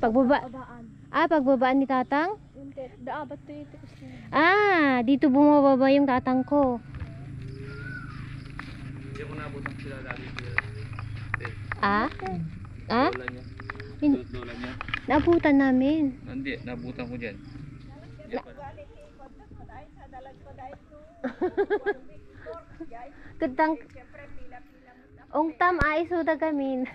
Pagbaba. Babaan. Pagbabaan ni tatang? Hindi. Daabat to ito. Dito bumababa yung tatang ko. Hindi ko nabutan sila lagi. Hindi. Lola niya. Naabutan namin. Hindi, nabutan ko dyan. Kadang ungtam suda gamin.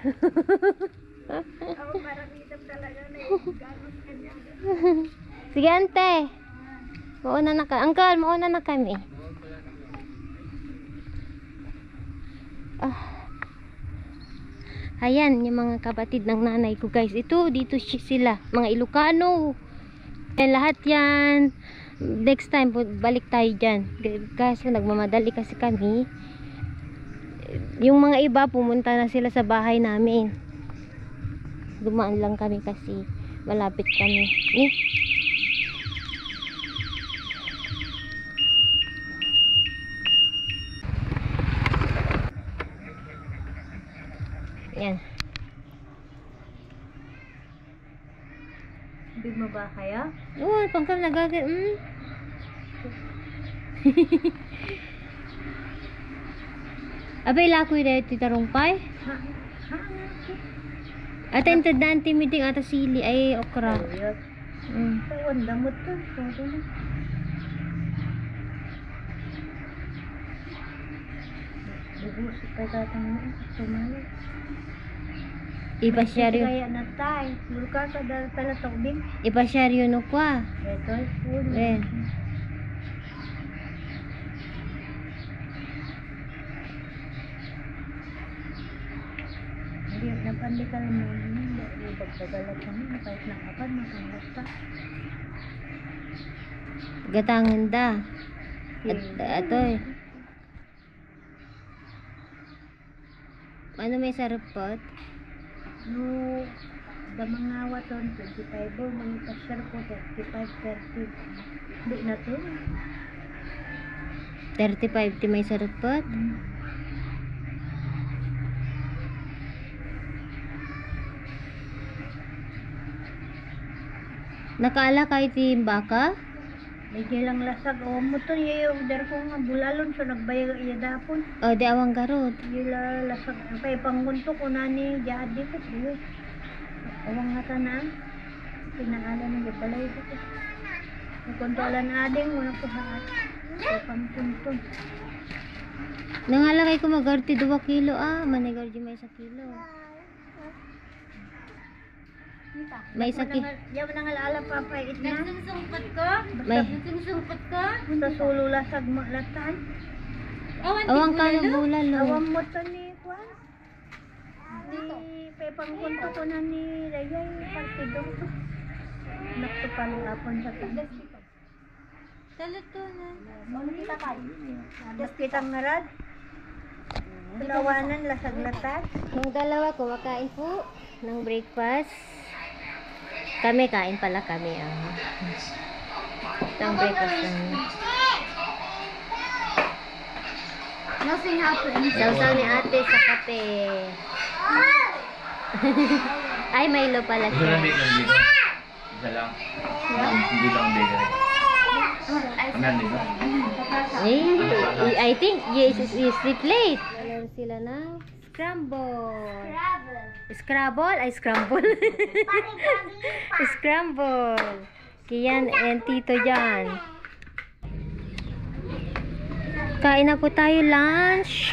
Sige ante. Mauna na ka. Uncle, mauna na kami. Ayan, yung mga kapatid ng nanay ko guys. Ito, dito sila. Mga Ilocano. Lahat yan. Next time, balik tayo dyan. Kasi nagmamadali kasi kami. Yung mga iba, pumunta na sila sa bahay namin. Dumaan lang kami kasi malapit kami. Yan. Hindi mo ba kaya? Oo, pangkam nagagay. Abay, lakoy na ito tarungpay. At yung tadaan timiding ata sili ay okra. Ang damot to. Bubusik pa tatang mo. Tumalik. Ipasyaryo. Kaya na tayo. Luka ka dahil pala tokbing. Ipasyaryo no kwa. Ito ay full. Hindi, napandi ka lang mo. Hindi, pagpagalat kami. Kahit nakapan, makangasta. Gatangan da. Atoy. Ano may sarapot? No, da mga waton, 25 o, mga pasyar ko, 35, 30. Hindi na to. 35 ti may sarapot? Nakaala kahit yung baka? Medyo lang lasag. O mo to, yung order ko nga, bulalon, so nagbayag iya dapon. O, di awang garot. Yung lasag. Pay panggunto ko na ni jadi ko. Awang nga tanan. Pinaalan ng balay ko. Nagkontrolan ading, wala ko haat. Pay panggunto. Nangalakay ko magarti 2 kilo manigardi may 1 kilo. May sakit. Yaw nang alaala papait na. Nagsungsungkot ko? May. Nagsungsungkot ko? Sa sulo lasag mo latan. Awang ka ng bulalo. Awang mo to ni Juan. Ni pay panggunto ko na ni Rayay partido ko. Naktupan apon sa talas. Talato na. kita kayo. Just kitang narad. Pulawanan, lasag latas. Yung dalawa kumakain po ng breakfast. Kami kain pala kami ng breakfast namin. Lasing hapon. Sausaw ni ate sa kape. Ay, Milo pala Isa siya. lang dito. Isa lang. Hindi lang dito. Anan dito. I think yes is the plate. Meron sila ng scramble. Scrabble? Ay, scramble. Scramble. Kiyan and Tito Jan. Kain na po tayo lunch.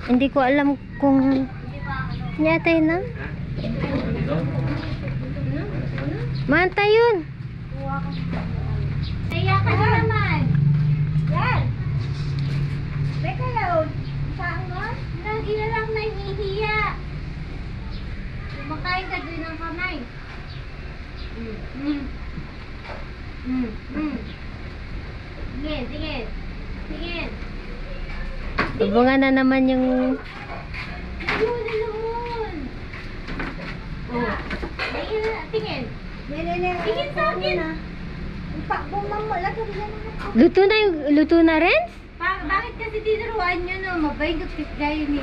Hindi ko alam kung yata na. Manta yun. Kaya ka na naman. Yan! May kayo! Saan mo? Lagi na lang nahihiya. Kumakain ka doon ng kamay. Sige, sige. Sige. Bunga na naman yung... Ayun, ayun. Oh. Tingin. Tingin sa akin. Bumang mo lang. Luto na rin? Bakit kasi tinuruan nyo no? Mabay gupit kayo ni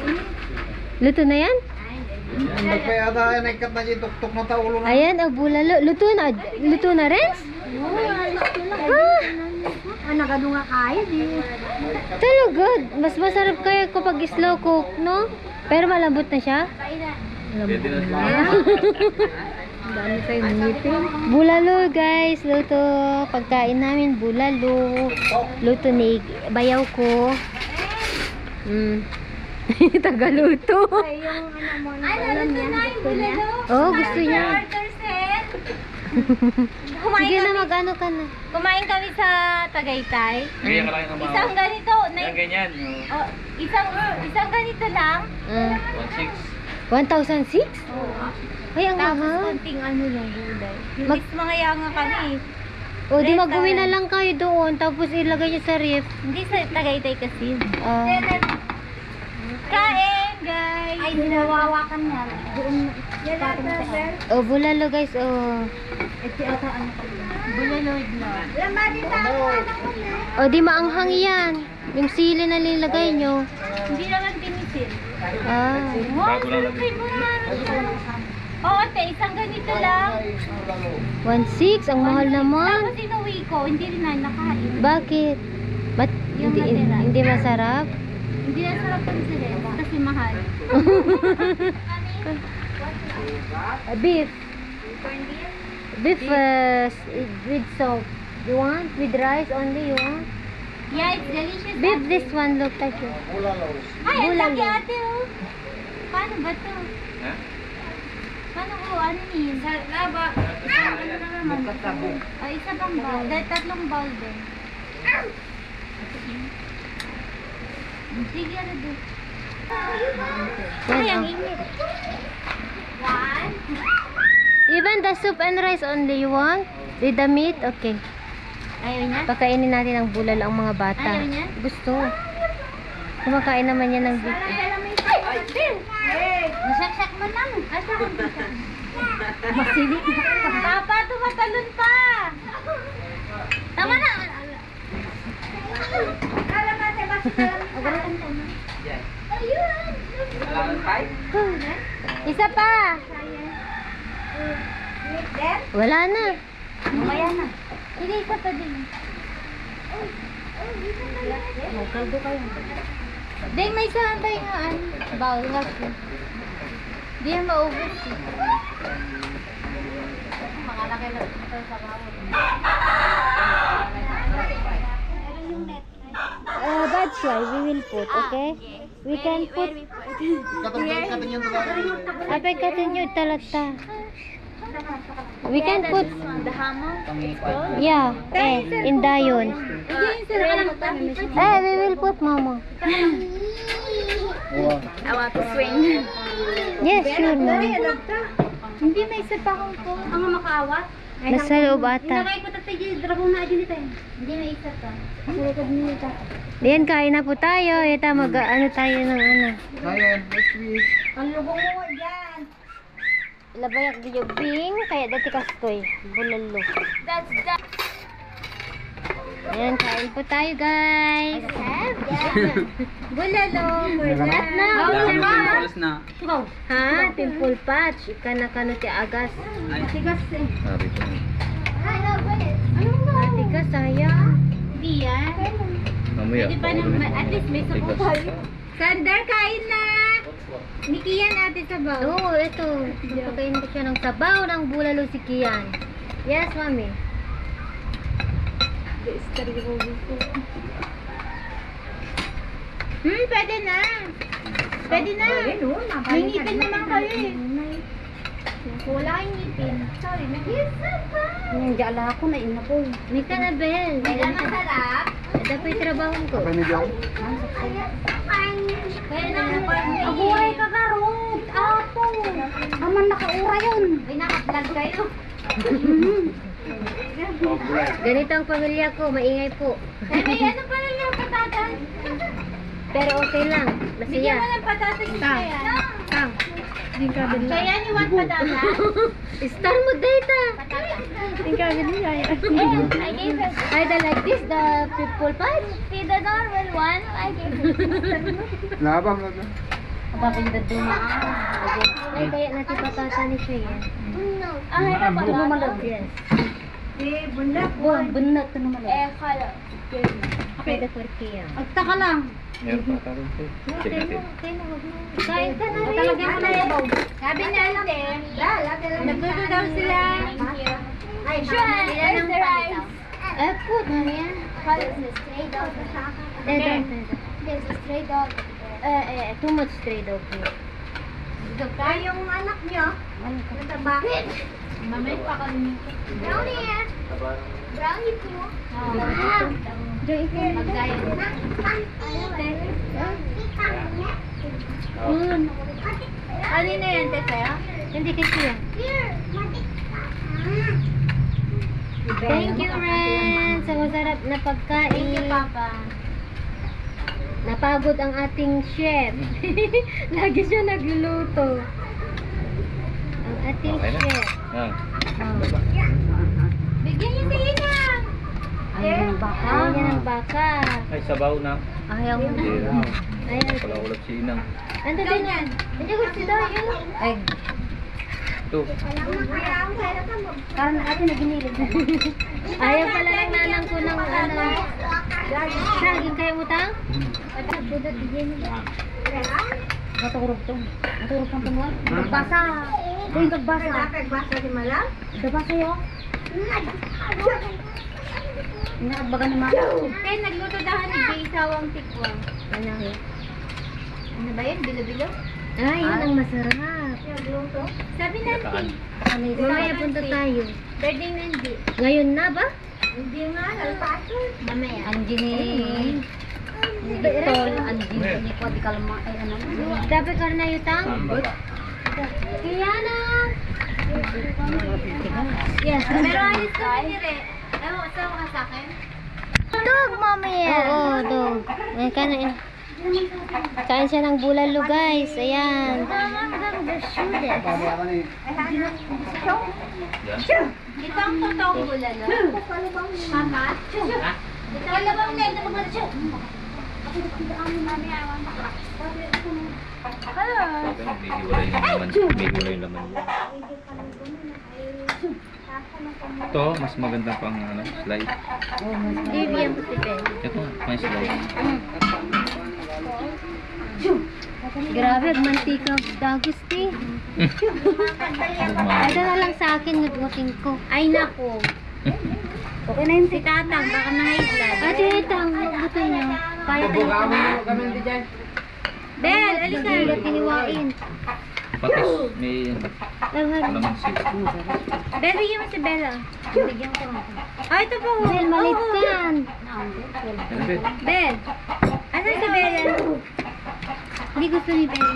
Luto na yan? Ay, hindi. Nagpayata ay nagkat na yung tuktok na taulo na. Ayan, ang bulalo. Luto na. Luto na, Renz? Ah, Nagano nga kaya di. talaga. Mas masarap kaya kapag slow cook, no? Pero malambot na siya. Pwede na sila. Dami kayo ngipin. Bulalo, guys. Luto. Pagkain namin, bulalo. Luto ni bayaw ko. Tagaluto. Ay, yung ano mo. Ano, luto na yung bulalo. Oh, gusto niya. Starter set. Sige na, mag-ano ka na. Kumain kami sa Tagaytay. Kaya ka lang ng mga... Isang ganito. Yan, ganyan. Oh, isang ganito lang. 1.6. 1,006? Ay, ang Tapos mahal. konting ano lang gulay. Mag- Mag mga yanga kami. O, di mag-uwi na lang kayo doon. Tapos ilagay niyo sa ref. Hindi sa Tagaytay kasi. Ah, Kain, guys! Ay, dinawawakan niya. Doon. oh, bulalo, guys. Oh. Ito ata ano pa. Bulalo lang. Lamadi sa ako. O, di maanghang yan. Yung sili na nilagay nyo. Hindi naman tinisil. Ah. Bago lang lagi. Oo, te, isang ganito lang. 1,600. Ang mahal naman. Tapos inuwi ko, hindi rin na nakain. Bakit? Ba't Yung hindi, natira. hindi masarap? Hindi na sarap yung sila kasi mahal. Beef. Beef with soup. You want? With rice only you want? Yeah, it's delicious. Beef, this one look like it. Ay, ang Bulalo. laki ate, oh. Paano ba to? Ha? Paano ko? Ano yun? Sa laba. Ay, isa pang bowl. Dahil tatlong bowl din. Sige, ano doon? Ay, ang init. One. Even the soup and rice only you want? With the meat? Okay. Ayaw niya? Pakainin natin ang bulalo ang mga bata. Ayaw niya? Gusto. Kumakain naman yan ng beef. Nasaksak mo lang. Masilit na. Papa, tumatalon pa. Tama na. Isa pa. Wala na. Mamaya na. Sige, isa pa din. Kaldo kayo. Deng, may isa tayo nga bowl. Di yan maubos. Mga laki lang ito sa bawal. That's why we will put, okay? We can put. Katong yung talaga. Apay katin yung talata. We can put. The hammer. Yeah, in dayon. We will put, mama. I want to swing. Yes, sure, mama. Hindi, may isa pa akong po. Ang makaawat? Nasa loob ata. Ilagay ko tatay yung dragong na dito tayo. Hindi, may isa pa. Diyan, kain na po tayo. Ito, ano tayo ng ano. Ayan, next week. Ang lubong mo dyan. Labayak di bing, kaya dati kastoy. Bulalo. That's that. Ayan, kain po tayo, guys. Bulalo. Lahat na. Alas na. Ha? Pimple patch. Kana-kano ti agas. Tigas eh. Sabi ko. Matigas, sayang. Hindi yan. Mamaya. Pwede pa naman. At least may sabaw tayo. Sander, kain na. Niki yan ate sabaw. Oo, ito. Pagkain ko siya ng sabaw ng bulalo si Kian. Yes, mami. Pwede na. Pwede na. May ngipin naman kayo eh. Wala kang ngipin. Sorry, nag-isa pa. Hindi ala ako na ina po. May ka na, Bel. Wala masarap. Ito pa yung trabaho ko. Kapay ni Jong. Kaya na Abuhay ka karot. Apo. Aman nakaura yun. Ay, naka-vlog kayo. Ganito ang pamilya ko. Maingay po. Ay, may ano pala yung patatas? Pero okay lang. Bigyan mo Masaya. ng patatas kaya. Tang. Kaya you want patatas? Star mo data. Patatas. Think I will I gave it. Either like this, the people patch. See the normal one, I gave it. Labang na. Bakit na dumaan? Ay, kaya natin patata ni siya yan. Ay, Tumamalog, yes. Bundak. Bunot, tumamalog. kala. Pwede for kaya. Agtaka lang. Meron pa tayo ito. Check natin. Kain ka na rin. Talagyan mo na yabaw. Sabi na nagluto daw sila. Ay, Sure, there's the rice. Eh, put na yan. Call it the stray dog. There's a stray dog. Too much stray dog here. Ay, yung anak niyo. Nataba. Mamay pa kami. Brownie. Brownie po. Magkaya. Ano na yan, Tete? Hindi kasi yan. Thank you, Ren, sa masarap na pagkain. Thank you, Papa. Napagod ang ating chef. Lagi siya nagluluto. Ang ating Okay na. chef. Yan. Bigyan niyo si Inang. Ayaw ng baka. Ayaw niya ng baka. Ay, sabaw na. Ayaw mo na. Hindi. Ayaw. Wala ulap si Inang. Ando din yan. Hindi ko si daw yun. Ay, Ito. parang ate na ginilig. Ayaw pala ng nanang ko ng ano. Saging kayo utang? Budot din niya. Maturog to. Maturog kang panuwal. Nagbasa. Uy, nagbasa. Nagbasa di malam. Nagbasa yun. Inaagbaga ni Mama. Kaya nagluto daw ni Jay sawang tikwang. Ano? Ano ba yun? Bilo-bilo? Ay, yun ang masarap. Sabi Kataan. natin. Mamaya punta tayo. Birthday na hindi. Ngayon na ba? Hindi nga, alpaso. Mamaya. Anjini. Tol, anjini ko di kalma ay ano. Dapat ka na yutang. Sambal. Kaya na. Yes. Pero ayos ko ni Re. Ewan, asawa ka sa akin? Dog, mamaya. Oo, dog. Ay, kain. Kain siya ng bulalo, guys. Ayan. Yan. Ito ang totoong bulalo. Papa? Ito ang labang na ito mga siya. Sabi, may hiwalay yung laman. May hiwalay yung laman. Ito, mas maganda pang ano, slide. Bibigyan ko si Ben. Ito nga, may slide. Grabe, mantika dagos, ti. Ito na lang sa akin, nagmutin ko. Ay nako. Okay na yun, Si Tatang, baka mahiglan. Ate, itang, magbutin niyo. Kaya tayo. Bel, alika. Hindi tiniwain. Patis, may laman siya. Bel, bigyan mo si Bella. Bigyan ko. Ah, ito po. Bel, malit yan. Ano ba? Bel. Asan si Bella? Hindi gusto ni Bella.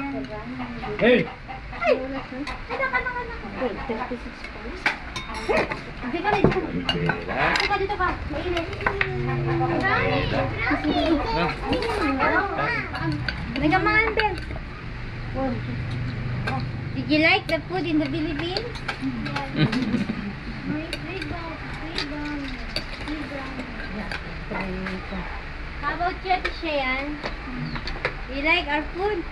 Hey! Hindi ka rin. Bella. Dito, dito ka. Mainit. Nagamaan, Bel. Did you like the food in the Philippines? How about you, Ate Cheyenne? You like our food?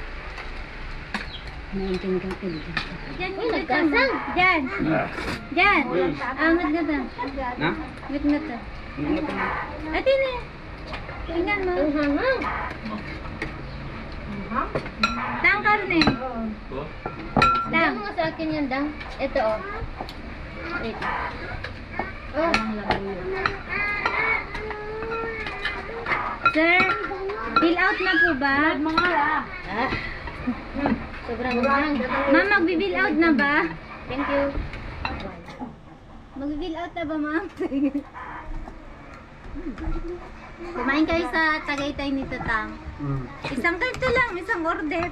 Diyan, Uy, nagkasang. Diyan. Diyan. Angat na to. Na? Angat na to. Ate na. Tingnan mo. Ang hangang. Tang karne. Ito? Dang. Mga sa akin yan, Dang. Ito, oh. Wait. Oh. Sir, fill out na po ba? Ah. Sobrang hangang. Ma'am, magbi-bill out na ba? Thank you. Magbi-bill out na ba, ma'am? Kumain kayo sa Tagaytay ni Tatang. Isang kanto lang, isang order.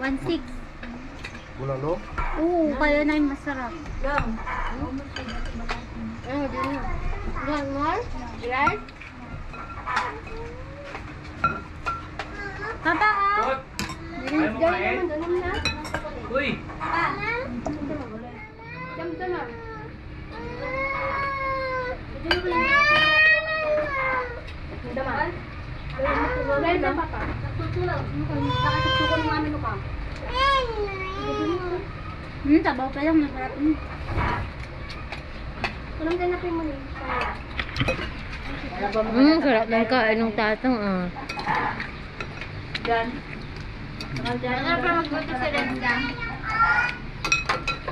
1.6. Bulalo? Oo, kaya na yung masarap. Ano din mo? Want more? Rice? Papa, ah! Ayaw mo kain? Uy! Papa. Tabaw pa lang, masarap. Walang ganapin mo niya. Sarap ng kain ng tatang ah. Ano pa magluto si Renda?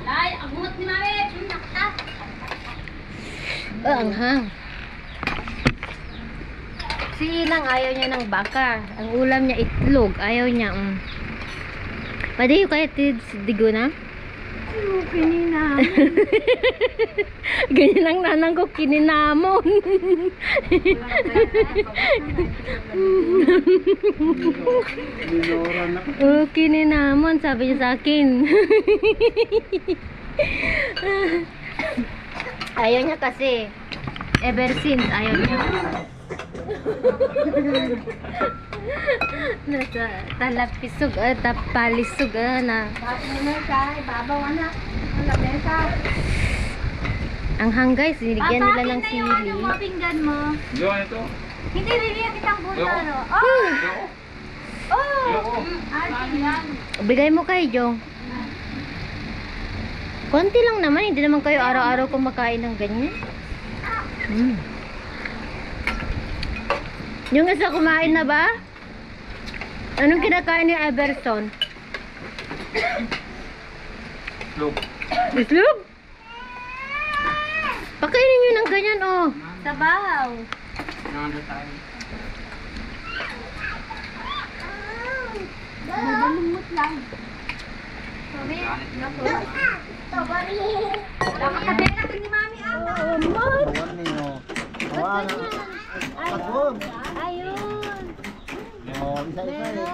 Ay, agungot ni Mami! Nakta! Ang hang. Si Inang ayaw niya ng baka. Ang ulam niya itlog. Ayaw niya. Pwede yung kahit digo na? Kinina. Ganyan ang nanang ko kininamon. Minora na. Oh, kininamon, sabi niya sa akin. Ayaw niya kasi. Ever since, ayaw niya. Nasa talapisog, tapalisog na. Bakit mo na siya? Ibabaw na. Ang lamesa. Ang hang guys, niligyan nila ng Yung sili. ano mo, pinggan mo. Gawa nito. Hindi, bibigyan kitang buto, Ayoko. no? Ayoko. Oh! Ayoko. Asin yan. Bigay mo kay Jong. Konti lang naman, hindi naman kayo araw-araw kumakain ng ganyan. Yung isa kumain na ba? Anong kinakain ni Everson? Look. Islog? Pakainin nyo ng ganyan, oh. Sabaw. Nando tayo. Madalumot lang. Sabi, dapat katena ka ni Mami ata. Awan niyo. Awan. Pagod. Ayun. Oh, isa-isa eh.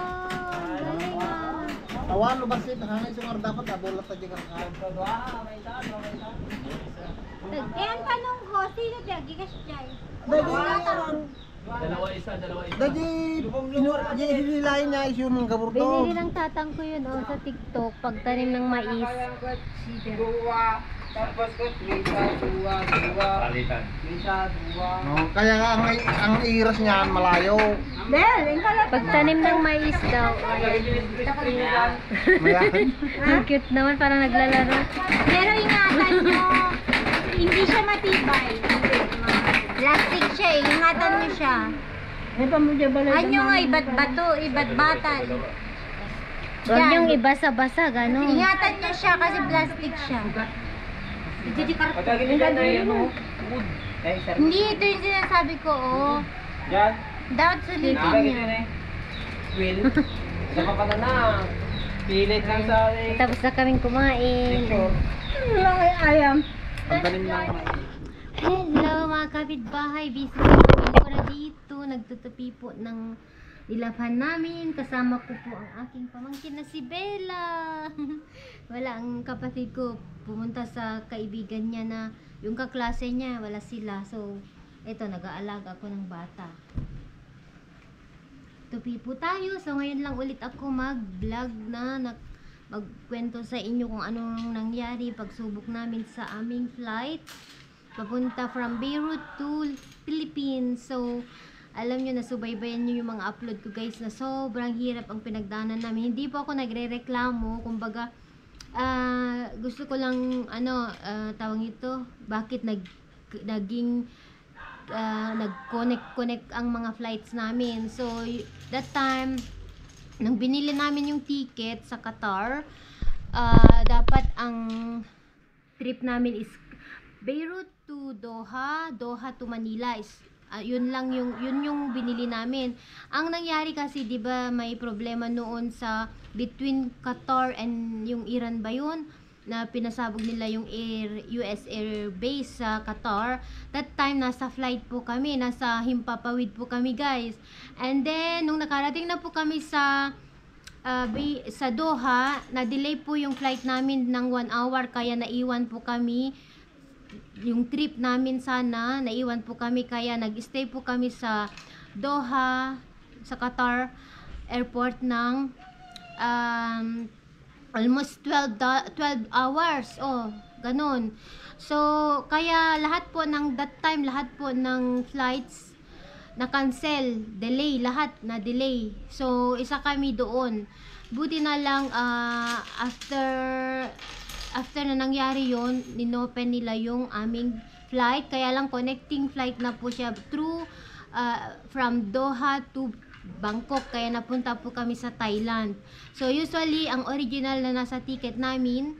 Awan lo basit hangin sungar dapat abulat ta jeung kain. Eh, ang tanong ko, sino tiyagi ka siya? Dalawa isa. Dadi hinilain niya isu mong gaburto. Binili ng tatang ko yun, oh, sa TikTok. Pagtanim ng mais. Palitan. No, kaya ang iras niyan malayo. Pagtanim ng mais daw. Mayan. Ang cute naman, parang naglalaro. Pero ingatan mo, hindi siya matibay. Plastic siya eh, ingatan mo siya. Anyo nga, iba't bato, iba't batan. Huwag niyong ibasa-basa, gano'n. Ingatan nyo siya kasi plastic siya. Hindi, ito yung sinasabi ko, oh. Dapat sulitin niya. Pilit lang sa Tapos na kaming kumain. Ang tanim lang. Hello mga kapitbahay, busy ko na dito, nagtutupi po ng nilaphan namin, kasama ko po ang aking pamangkin na si Bella. Wala ang kapatid ko, pumunta sa kaibigan niya na yung kaklase niya, wala sila, so eto, nag-aalaga ako ng bata. Tupi po tayo, so ngayon lang ulit ako mag-vlog na magkwento sa inyo kung anong nangyari pagsubok namin sa aming flight papunta from Beirut to Philippines. So, alam nyo, nasubaybayan nyo yung mga upload ko guys na sobrang hirap ang pinagdaanan namin. Hindi po ako nagre-reklamo, kumbaga, gusto ko lang, tawag ito, bakit naging nag-connect ang mga flights namin. So, that time, nang binili namin yung ticket sa Qatar, dapat ang trip namin is Beirut to Doha, Doha to Manila is yun yung binili namin. Ang nangyari kasi 'di ba may problema noon sa between Qatar and yung Iran ba yun na pinasabog nila yung US Air Base sa Qatar. That time nasa flight po kami, nasa Himpapawid po kami guys. And then nung nakarating na po kami sa Doha, na-delay po yung flight namin ng 1 hour kaya naiwan po kami. Yung trip namin sana, naiwan po kami kaya nag-stay po kami sa Doha, sa Qatar airport ng almost 12 hours. Oh, ganun. So, kaya lahat po ng that time, lahat po ng flights na-cancel, delay, lahat na delay. So, isa kami doon. Buti na lang, after na nangyari yon, ninopen nila yung aming flight. Kaya lang, connecting flight na po siya through, from Doha to Bangkok. Kaya napunta po kami sa Thailand. So, usually, ang original na nasa ticket namin,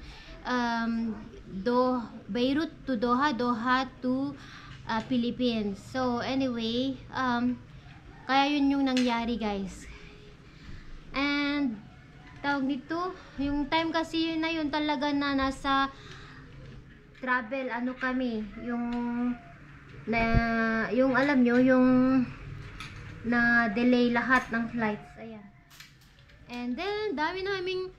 Beirut to Doha, Doha to Philippines. So anyway, kaya yun yung nangyari, guys. And tawag nito, yung time kasi yun na yun talaga na nasa travel, ano kami, yung alam nyo, yung na delay lahat ng flights. Ayan. And then dami naming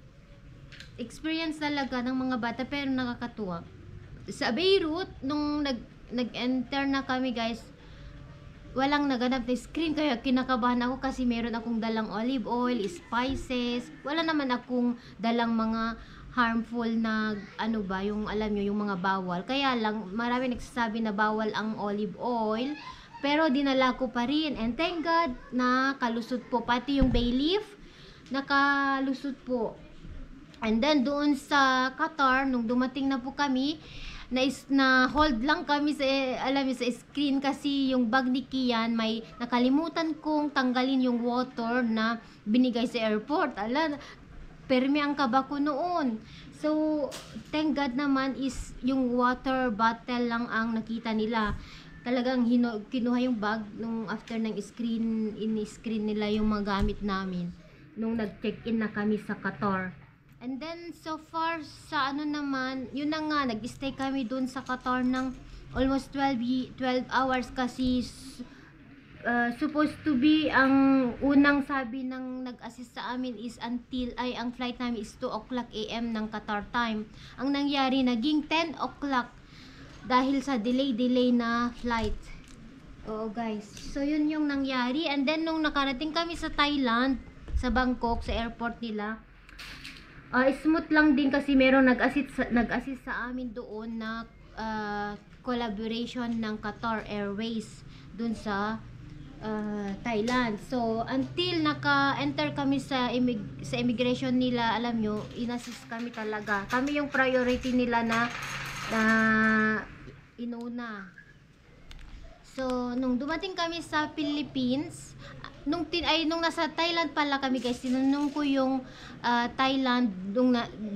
experience talaga ng mga bata, pero nakakatuwa. Sa Beirut, nung nag-enter na kami, guys, walang naganap na screen, kaya kinakabahan ako kasi meron akong dalang olive oil, spices, wala naman akong dalang mga harmful na ano ba, yung alam nyo, yung mga bawal. Kaya lang, marami nagsasabi na bawal ang olive oil, pero dinala ko pa rin, and thank God na kalusot po, pati yung bay leaf nakalusot po. And then doon sa Qatar, nung dumating na po kami, na hold lang kami sa, alam niyo, sa screen kasi yung bag ni Kian, may nakalimutan kong tanggalin yung water na binigay sa airport. Permi ang kaba ko noon. So, thank God naman is yung water bottle lang ang nakita nila. Talagang kinuha yung bag nung after ng screen, in-screen nila yung mga gamit namin nung nag-check-in na kami sa Qatar. And then, so far, sa ano naman, yun na nga, nag-stay kami dun sa Qatar ng almost 12 hours kasi supposed to be, ang unang sabi ng nag-assist sa amin is ang flight namin is 2 o'clock AM ng Qatar time. Ang nangyari, naging 10 o'clock dahil sa delay na flight. Oo, guys. So, yun yung nangyari. And then, nung nakarating kami sa Thailand, sa Bangkok, sa airport nila, smooth lang din kasi meron nag-assist sa amin doon na collaboration ng Qatar Airways dun sa Thailand. So until naka-enter kami sa immigration nila, alam nyo, inassist kami talaga. Kami yung priority nila na inuna. So nung dumating kami sa Philippines, nung nasa Thailand pala kami, guys, tinanong ko yung Thailand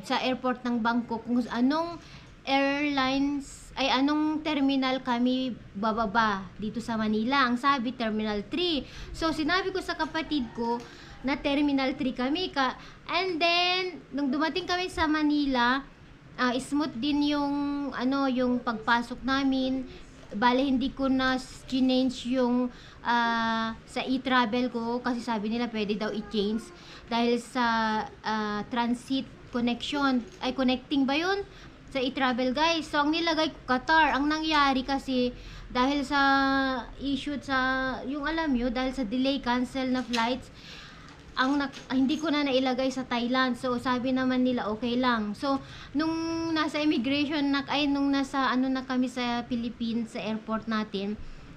sa airport ng Bangkok kung anong airlines ay anong terminal kami bababa dito sa Manila. Ang sabi Terminal 3. So sinabi ko sa kapatid ko na Terminal 3 kami and then nung dumating kami sa Manila, smooth din yung yung pagpasok namin. Bale, hindi ko na change yung sa e-travel ko kasi sabi nila pwede daw i-change dahil sa transit connecting ba yun sa e-travel, guys. So ang nilagay ko Qatar. Ang nangyari kasi dahil sa issue sa yung alam nyo, dahil sa delay, cancel na flights, hindi ko na nailagay sa Thailand. So sabi naman nila okay lang. So nung nasa immigration nung nasa na kami sa Philippines, sa airport natin,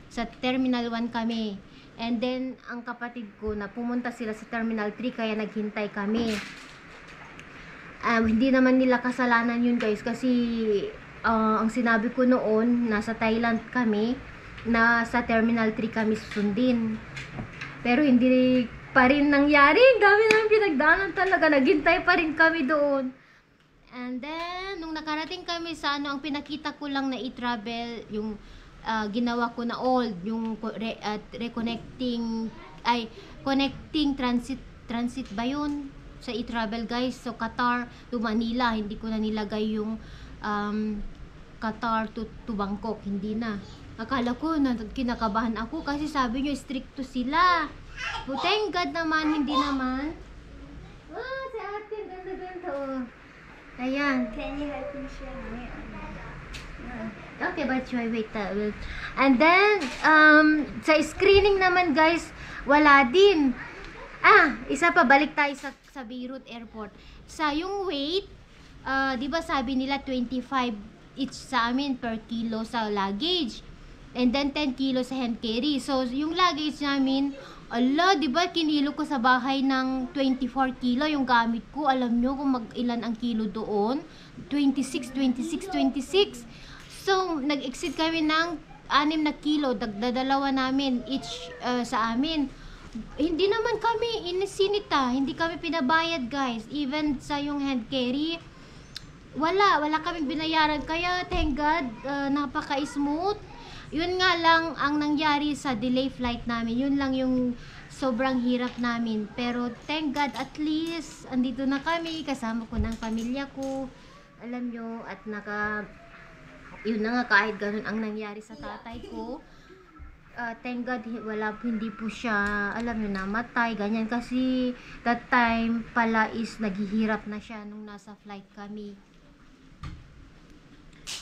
sa Terminal 1 kami. And then ang kapatid ko na pumunta sila sa Terminal 3 kaya naghintay kami. Hindi naman nila kasalanan yun, guys, kasi ang sinabi ko noon, nasa Thailand kami, na sa Terminal 3 kami susundin. Pero hindi pa rin nangyari. Ang dami namin pinagdaanan talaga. Naghintay pa rin kami doon. And then, nung nakarating kami sa ang pinakita ko lang na e-travel, yung ginawa ko na old, yung connecting transit ba yun? Sa e-travel, guys. So, Qatar to Manila. Hindi ko na nilagay yung Qatar to Bangkok. Hindi na. Akala ko na kinakabahan ako kasi sabi nyo stricto sila. But thank God naman, hindi naman. Si ate, ganda-ganda. Ayan. Can you help me share? Okay, but wait. And then, sa screening naman, guys, wala din. Isa pa, balik tayo sa Beirut Airport. Sa yung weight, di ba sabi nila 25 each sa amin per kilo sa luggage. And then 10 kilo sa hand carry. So yung luggage namin, ala, di ba kinilo ko sa bahay ng 24 kilo yung gamit ko. Alam nyo kung mag-ilan ang kilo doon? 26. So nag-exceed kami ng 6 na kilo. Dagdadalawa namin each sa amin. Hindi naman kami inisinita, hindi kami pinabayad guys. Even sa yung hand carry, wala kaming binayaran. Kaya thank God, napaka-smooth. Yun nga lang ang nangyari sa delay flight namin. Yun lang yung sobrang hirap namin. Pero thank God, at least andito na kami, kasama ko ng pamilya ko. Alam nyo, at yun na nga, kahit ganun ang nangyari sa tatay ko, thank God, hindi po siya, alam nyo, namatay, ganyan. Kasi that time pala is naghihirap na siya nung nasa flight kami.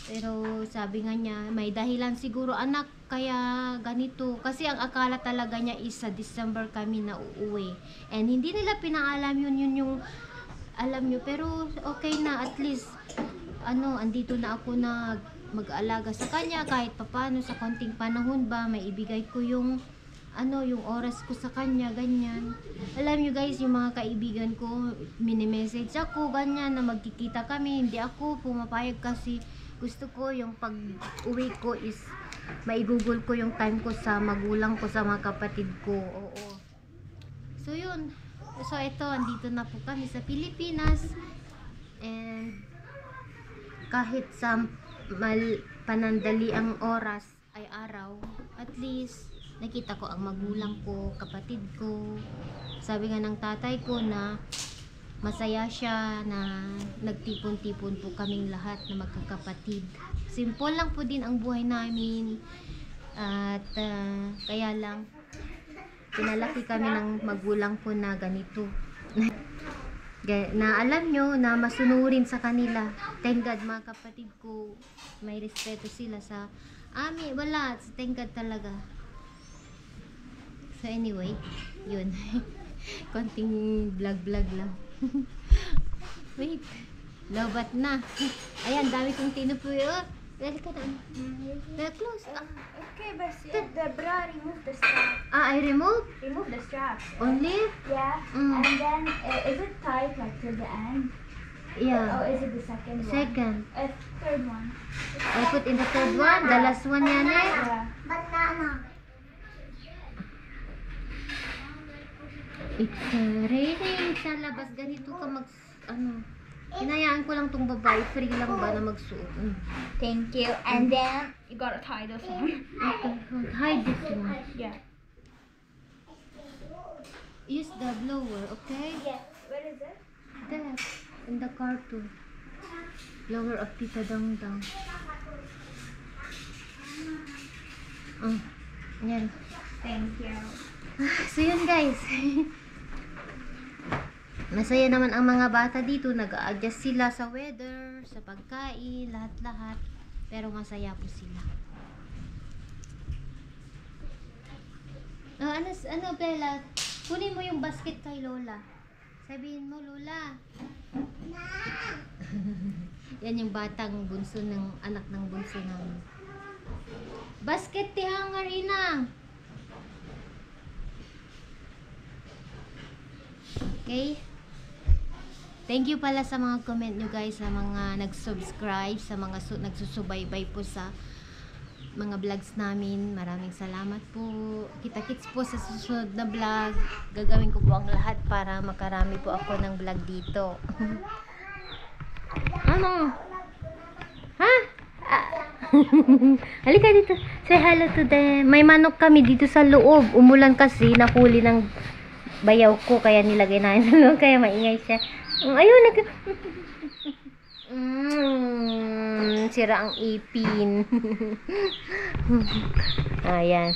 Pero sabi nga niya, may dahilan siguro anak, kaya ganito. Kasi ang akala talaga niya is sa December kami na uuwi. And hindi nila pinaalam yun yung, alam nyo. Pero okay na, at least, andito na ako na mag-alaga sa kanya kahit papano sa konting panahon ba, may ibigay ko yung yung oras ko sa kanya, ganyan. Alam nyo guys, yung mga kaibigan ko, mini-message ako, ganyan, na magkikita kami. Hindi ako pumapayag kasi gusto ko yung pag-uwi ko is maigugol ko yung time ko sa magulang ko, sa mga kapatid ko. Oo. So yun. So ito, andito na po kami sa Pilipinas. And kahit sa panandali ang oras ay araw, at least nakita ko ang magulang ko, kapatid ko. Sabi nga ng tatay ko na masaya siya na nagtipon-tipon po kaming lahat na magkakapatid. Simple lang po din ang buhay namin. At kaya lang pinalaki kami ng magulang ko na ganito. Na alam nyo na masunurin sa kanila. Thank God, mga kapatid ko, may respeto sila sa amin. Wala, thank God talaga. So anyway, yun. Konting vlog lang. Wait, lobat na. Ayan, dami kong tinupuyo. Dali ka na. Close. Okay, but the bra, remove the strap. I remove? Remove the strap. Only? Yeah, Mm. and then is it tight like to the end? Yeah. Or is it the second one? Second. Third one. I put in the third one. The last one yan eh. Yeah. It's raining sa labas. Ganito ka hinayaan ko lang tong babae. Free lang ba na magsuot? Thank you. And then you gotta tie this one. Okay. Hide this one. Yeah. Use the blower, okay? Yes. Where is it? There. In the car too. Blower of Tita Dang Dang. Yan. Thank you. So yun guys. Masaya naman ang mga bata dito. Nag-a-adjust sila sa weather, sa pagkain, lahat-lahat. Pero masaya po sila. Ano Bella? Kunin mo yung basket kay Lola. Sabihin mo, Lola. Yan yung batang bunso ng anak ng bunso namin. Basket ti hangar ina. Okay? Thank you pala sa mga comment nyo guys, sa mga nag-subscribe, sa mga nagsusubaybay po sa mga vlogs namin. Maraming salamat po. Kita-kits po sa susunod na vlog. Gagawin ko po ang lahat para makarami po ako ng vlog dito. Ano? Ha? Halika dito. Say hello to them. May manok kami dito sa loob. Umulan kasi, nahuli ng bayaw ko, kaya nilagay namin sa loob, kaya maingay siya. Ayun, sira ang ipin. Ayan.